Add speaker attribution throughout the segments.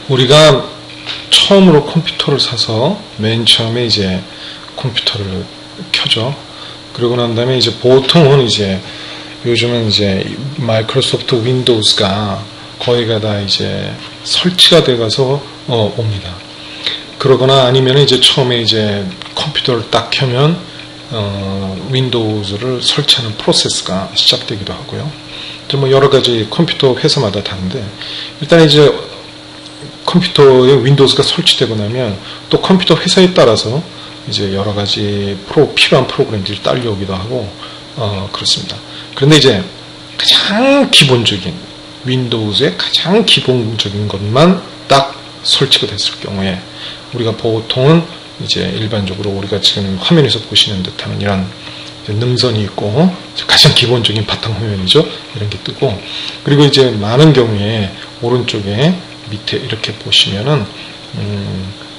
Speaker 1: 우리가 처음으로 컴퓨터를 사서 맨 처음에 이제 컴퓨터를 켜죠. 그러고 난 다음에 이제 보통은 이제 요즘은 이제 마이크로소프트 윈도우즈가 거의가 다 이제 설치가 돼가서 옵니다. 그러거나 아니면 이제 처음에 이제 컴퓨터를 딱 켜면 윈도우즈를 설치하는 프로세스가 시작되기도 하고요. 뭐 여러 가지 컴퓨터 회사마다 다른데 일단 이제 컴퓨터에 윈도우즈가 설치되고 나면 또 컴퓨터 회사에 따라서 이제 여러 가지 필요한 프로그램들이 딸려오기도 하고 그렇습니다. 그런데 이제 가장 기본적인 윈도우즈의 가장 기본적인 것만 딱 설치가 됐을 경우에 우리가 보통은 이제 일반적으로 우리가 지금 화면에서 보시는 듯한 이런 능선이 있고 가장 기본적인 바탕화면이죠. 이런 게 뜨고 그리고 이제 많은 경우에 오른쪽에 밑에 이렇게 보시면은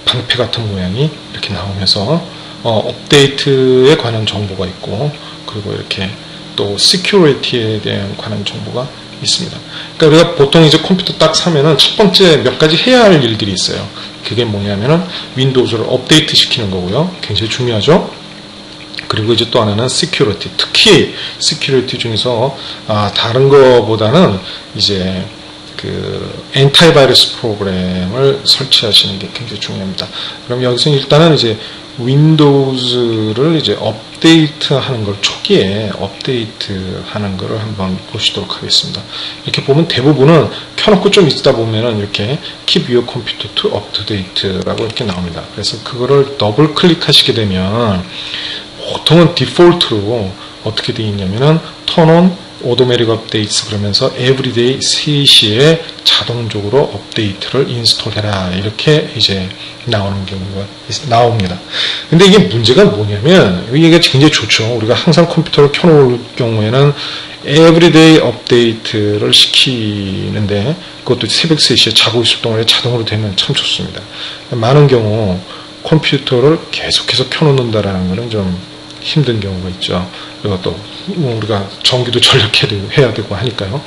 Speaker 1: 방패 같은 모양이 이렇게 나오면서 업데이트에 관한 정보가 있고 그리고 이렇게 또 시큐리티에 대한 관한 정보가 있습니다. 그러니까 우리가 보통 이제 컴퓨터 딱 사면은 첫 번째 몇 가지 해야 할 일들이 있어요. 그게 뭐냐면은 윈도우즈를 업데이트 시키는 거고요. 굉장히 중요하죠. 그리고 이제 또 하나는 시큐리티. 특히 시큐리티 중에서 다른 거보다는 이제 그 엔타이바이러스 프로그램을 설치하시는 게 굉장히 중요합니다. 그럼 여기서 일단은 이제 윈도우즈를 이제 업데이트하는 걸 초기에 업데이트하는 거를 한번 보시도록 하겠습니다. 이렇게 보면 대부분은 켜놓고 좀 있다 보면은 이렇게 Keep your computer to up to date라고 이렇게 나옵니다. 그래서 그거를 더블 클릭하시게 되면 보통은 디폴트로 어떻게 되어 있냐면은 Turn on Automatic Updates 그러면서 Everyday 3시에 자동적으로 업데이트를 인스톨해라 이렇게 이제 나오는 경우가 나옵니다. 근데 이게 문제가 뭐냐면 이게 굉장히 좋죠. 우리가 항상 컴퓨터를 켜놓을 경우에는 Everyday 업데이트를 시키는데 그것도 새벽 3시에 자고 있을 동안에 자동으로 되면 참 좋습니다. 많은 경우 컴퓨터를 계속해서 켜놓는다라는 것은 좀 힘든 경우가 있죠. 그리고 또 우리가 전기도 절약해야 되고 하니까요.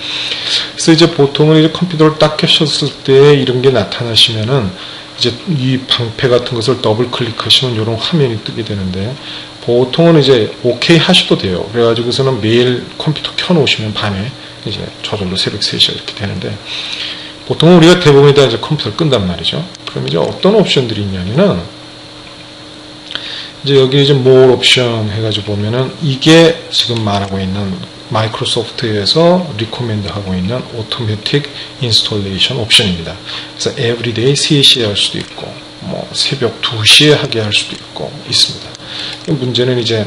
Speaker 1: 그래서 이제 보통은 이제 컴퓨터를 딱 켜셨을 때 이런 게 나타나시면은 이제 이 방패 같은 것을 더블 클릭하시면 이런 화면이 뜨게 되는데 보통은 이제 오케이 하셔도 돼요. 그래가지고서는 매일 컴퓨터 켜놓으시면 밤에 이제 저절로 새벽 3시에 이렇게 되는데 보통은 우리가 대부분이 다 이제 컴퓨터를 끈단 말이죠. 그럼 이제 어떤 옵션들이 있냐면은 이제 여기 이제 more 옵션 해가지고 보면은 이게 지금 말하고 있는 마이크로소프트에서 리코멘드 하고 있는 오토매틱 인스톨레이션 옵션입니다. 그래서 everyday 3시에 할 수도 있고 뭐 새벽 2시에 하게 할 수도 있고 있습니다. 문제는 이제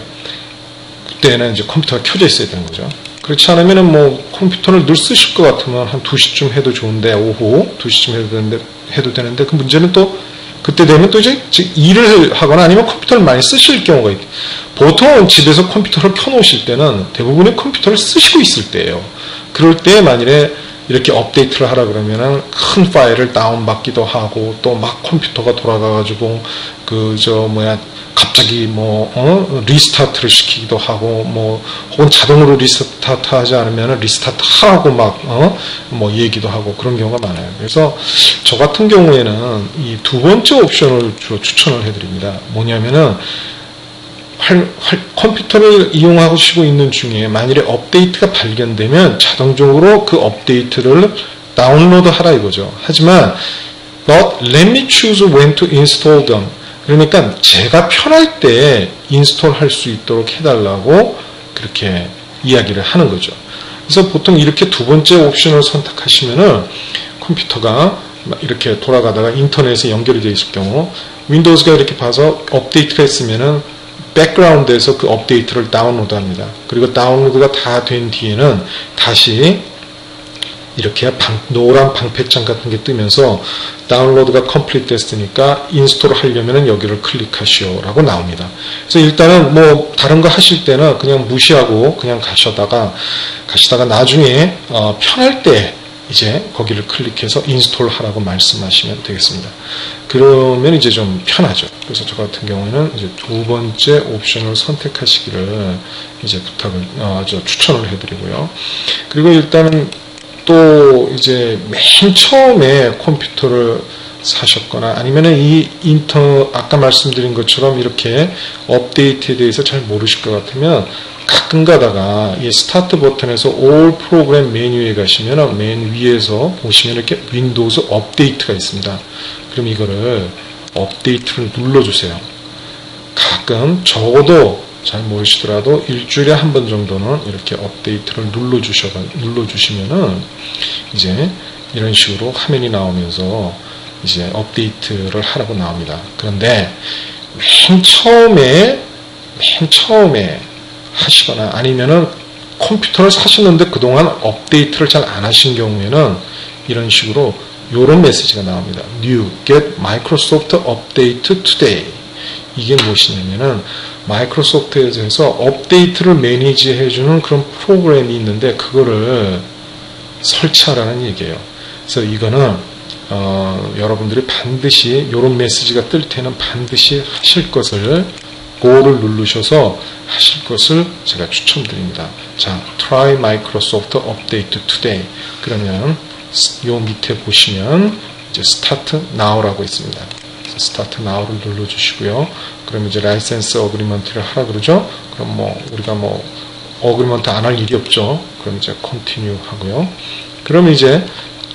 Speaker 1: 그때는 이제 컴퓨터가 켜져 있어야 되는 거죠. 그렇지 않으면은 뭐 컴퓨터를 늘 쓰실 것 같으면 한 2시쯤 해도 좋은데 오후 2시쯤 해도 되는데 그 문제는 또 그때 되면 또 이제 일을 하거나 아니면 컴퓨터를 많이 쓰실 경우가 있대요. 보통 집에서 컴퓨터를 켜놓으실 때는 대부분의 컴퓨터를 쓰시고 있을 때예요. 그럴 때 만일에 이렇게 업데이트를 하라 그러면은 큰 파일을 다운받기도 하고 또 막 컴퓨터가 돌아가가지고 갑자기 리스타트를 시키기도 하고 혹은 자동으로 리스타트 하지 않으면 리스타트 하라고 얘기도 하고 그런 경우가 많아요. 그래서 저 같은 경우에는 이 두 번째 옵션을 주로 추천을 해드립니다. 뭐냐면은 컴퓨터를 이용하시고 있는 중에 만일에 업데이트가 발견되면 자동적으로 그 업데이트를 다운로드 하라 이거죠. 하지만 but let me choose when to install them. 그러니까 제가 편할 때 인스톨 할 수 있도록 해달라고 그렇게 이야기를 하는 거죠. 그래서 보통 이렇게 두 번째 옵션을 선택하시면은 컴퓨터가 이렇게 돌아가다가 인터넷에 연결이 되어 있을 경우 윈도우즈가 이렇게 봐서 업데이트가 있으면은 백그라운드에서 그 업데이트를 다운로드 합니다. 그리고 다운로드가 다 된 뒤에는 다시 이렇게 노란 방패장 같은 게 뜨면서 다운로드가 컴플리트 됐으니까 인스톨을 하려면 여기를 클릭하시오 라고 나옵니다. 그래서 일단은 다른 거 하실 때는 그냥 무시하고 그냥 가시다가 나중에 편할 때 이제 거기를 클릭해서 인스톨 하라고 말씀하시면 되겠습니다. 그러면 이제 좀 편하죠. 그래서 저 같은 경우에는 이제 두 번째 옵션을 선택하시기를 이제 추천을 해드리고요. 그리고 일단은 또 이제 맨 처음에 컴퓨터를 사셨거나 아니면은 이 아까 말씀드린 것처럼 이렇게 업데이트에 대해서 잘 모르실 것 같으면 가끔 가다가 이 스타트 버튼에서 All 프로그램 메뉴에 가시면은 맨 위에서 보시면 이렇게 윈도우즈 업데이트가 있습니다. 그럼 이거를 업데이트를 눌러주세요. 가끔 적어도 잘 모르시더라도 일주일에 한 번 정도는 이렇게 업데이트를 눌러주시면은 이제 이런 식으로 화면이 나오면서 이제 업데이트를 하라고 나옵니다. 그런데 맨 처음에 하시거나 아니면은 컴퓨터를 사셨는데 그동안 업데이트를 잘 안 하신 경우에는 이런 식으로 이런 메시지가 나옵니다. New, get Microsoft Update today. 이게 무엇이냐면은 마이크로소프트에서 업데이트를 매니지 해주는 그런 프로그램이 있는데 그거를 설치하라는 얘기예요. 그래서 이거는 여러분들이 반드시 이런 메시지가 뜰 때는 반드시 하실 것을 고를 누르셔서 하실 것을 제가 추천드립니다. 자, try Microsoft Update today. 그러면 요 밑에 보시면 이제 Start Now라고 있습니다. Start Now를 눌러주시고요. 그럼 이제 라이센스 어그리먼트를 하라 그러죠. 그럼 우리가 어그리먼트 안 할 일이 없죠. 그럼 이제 Continue 하고요. 그럼 이제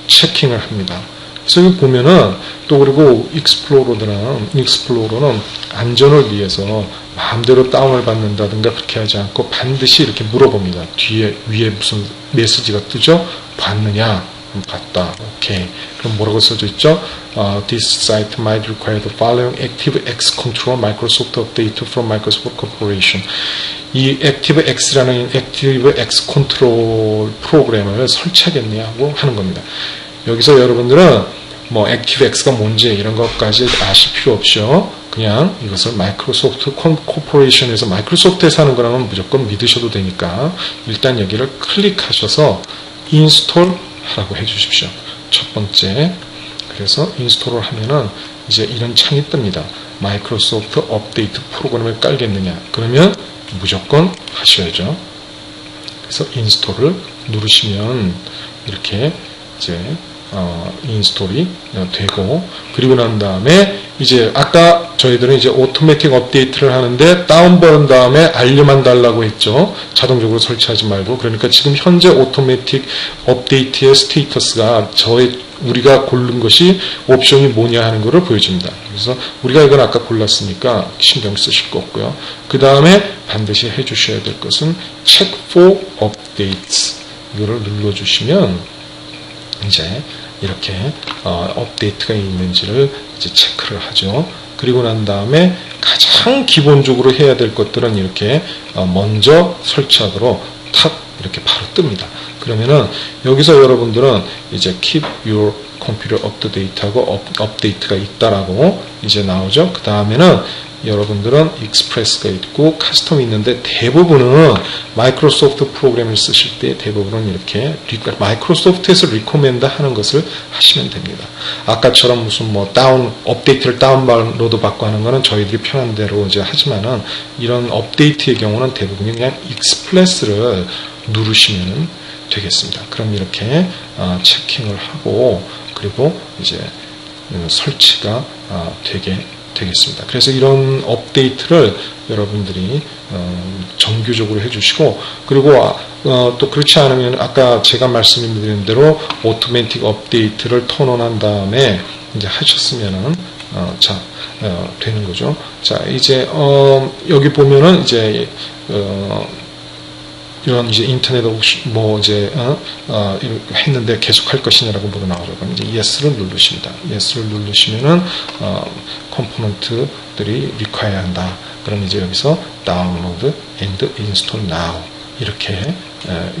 Speaker 1: 체킹을 합니다. 그래서 여기 보면은 또 그리고 익스플로러는 안전을 위해서 마음대로 다운을 받는다든가 그렇게 하지 않고 반드시 이렇게 물어봅니다. 위에 무슨 메시지가 뜨죠? 봤느냐? 봤다. 오케이. 그럼 뭐라고 써져 있죠? This site might require the following ActiveX Control Microsoft Update from Microsoft Corporation. 이 ActiveX라는 ActiveX Control 프로그램을 설치하겠냐고 하는 겁니다. 여기서 여러분들은 ActiveX가 뭔지 이런 것까지 아실 필요 없죠. 그냥 이것을 마이크로소프트 코퍼레이션에서 마이크로소프트에서 하는 거라면 무조건 믿으셔도 되니까 일단 여기를 클릭하셔서 인스톨 하라고 해주십시오. 첫 번째. 그래서 인스톨을 하면은 이제 이런 창이 뜹니다. 마이크로소프트 업데이트 프로그램을 깔겠느냐. 그러면 무조건 하셔야죠. 그래서 인스톨을 누르시면 이렇게 이제 인스톨이 되고 그리고 난 다음에 이제 아까 저희들은 이제 오토매틱 업데이트를 하는데 다운받은 다음에 알림만 달라고 했죠. 자동적으로 설치하지 말고. 그러니까 지금 현재 오토매틱 업데이트의 스테이터스가 우리가 고른 것이 옵션이 뭐냐 하는 것을 보여줍니다. 그래서 우리가 이건 아까 골랐으니까 신경 쓰실 거 없고요. 그 다음에 반드시 해주셔야 될 것은 Check for Updates 이거를 눌러주시면 이제 이렇게 업데이트가 있는지를 이제 체크를 하죠. 그리고 난 다음에 가장 기본적으로 해야 될 것들은 이렇게 먼저 설치하도록 탁 이렇게 바로 뜹니다. 그러면은 여기서 여러분들은 이제 keep your computer up to date 하고 업데이트가 있다라고 이제 나오죠. 그 다음에는 여러분들은 익스프레스가 있고 카스텀이 있는데 대부분은 마이크로소프트 프로그램을 쓰실 때 대부분은 이렇게 마이크로소프트에서 리코멘드 하는 것을 하시면 됩니다. 아까처럼 무슨 업데이트를 다운로드 받고 하는 거는 저희들이 편한 대로 이제 하지만은 이런 업데이트의 경우는 대부분 그냥 익스프레스를 누르시면 되겠습니다. 그럼 이렇게 체킹을 하고 그리고 이제 설치가 되겠습니다. 그래서 이런 업데이트를 여러분들이 정규적으로 해주시고 그리고 또 그렇지 않으면 아까 제가 말씀드린 대로 오토매틱 업데이트를 턴온한 다음에 이제 하셨으면은 되는 거죠. 자 이제 여기 보면은 이제 이런 이제 인터넷 했는데 계속 할 것이냐라고 나오죠. 그럼 이제 yes를 누르십니다. yes를 누르시면은 컴포넌트들이 require 한다. 그럼 이제 여기서 download and install now 이렇게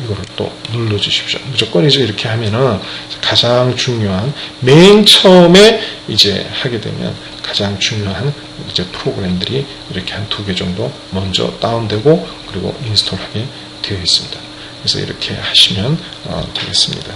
Speaker 1: 이거를 또 눌러 주십시오. 무조건 이제 이렇게 하면은 가장 중요한 맨 처음에 이제 하게 되면 가장 중요한 이제 프로그램들이 이렇게 한 2개 정도 먼저 다운되고 그리고 인스톨하게 되어 있습니다. 그래서 이렇게 하시면 되겠습니다.